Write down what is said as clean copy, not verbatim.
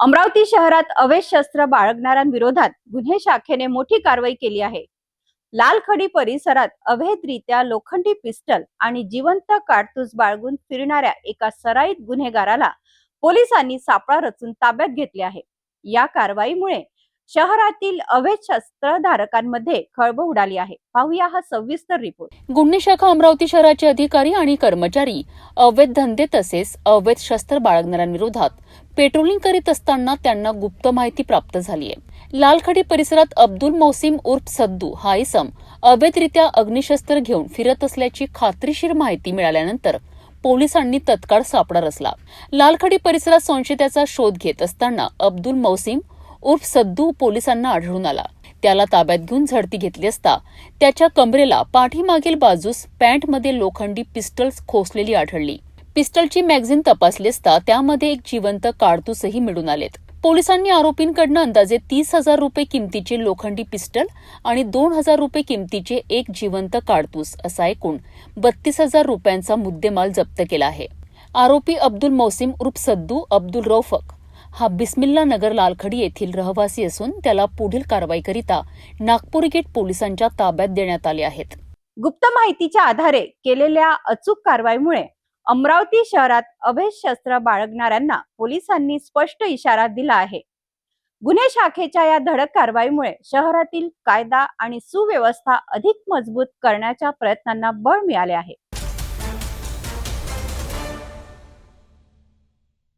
अमरावती शहरात अवैध शस्त्र बाळगणाऱ्यांविरोधात गुन्हे शाखेने मोठी कारवाई केली आहे। लालखडी परिसरात अवैधरित्या लोखंडी पिस्टल आणि जिवंत काडतूस बाळगून फिरणाऱ्या एका सराईत गुन्हेगाराला पोलिसांनी सापळा रचून ताब्यात घेतले आहे। या कारवाईमुळे शहरातील अवैध शस्त्रधारकांमध्ये खळबळ उडाली आहे। पाहूया हा सविस्तर रिपोर्ट। गुन्हे शाखा अमरावती शहराचे अधिकारी आणि कर्मचारी अवैध धंदे तसेच अवैध शस्त्र बाळगणाऱ्यांविरोधात पेट्रोलिंग करीत असताना त्यांना गुप्त माहिती प्राप्त झाली आहे। लालखडी परिसरात अब्दुल मौसिम उर्फ सद्दू हा इसम अवैधरित्या अग्निशस्त्र घेऊन फिरत असल्याची खात्रीशीर माहिती मिळाल्यानंतर पोलिसांनी तत्काळ सापळा रचला। लालखडी परिसरात संशयिताचा शोध घेत असताना अब्दुल मौसिम उर्फ सद्दू पोलिसांना आढळून आला। त्याला ताब्यात घेऊन झडती घेतली असता त्याच्या कमरेला पाठीमागील बाजूस पॅन्टमध्ये लोखंडी पिस्टल्स खोसलेली आढळली। पिस्टलची मॅगझीन तपासली असता त्यामध्ये एक जिवंत काडतूसही मिळून आलेत। पोलिसांनी आरोपींकडून अंदाजे 30,000 रुपये किमतीचे लोखंडी पिस्टल आणि 2,000 रुपये किमतीचे एक जिवंत काडतूस असा एकूण 32,000 रुपयांचा मुद्देमाल जप्त केला आहे। आरोपी अब्दुल मौसिम उर्फ सद्दू अब्दुल रौफक हा बिस्मिल्ला नगर लालखडी येथील रहिवासी असून त्याला पुढील कारवाईकरिता नागपूर गेट पोलिसांच्या ताब्यात देण्यात आले आहेत। गुप्त माहितीच्या आधारे केलेल्या अचूक कारवाईमुळे अमरावती शहरात अवैध शस्त्र बाळगणाऱ्यांना पोलिसांनी स्पष्ट इशारा दिला आहे। गुन्हे शाखेच्या या धडक कारवाईमुळे शहरातील कायदा आणि सुव्यवस्था अधिक मजबूत करण्याच्या प्रयत्नांना बळ मिळाले आहे।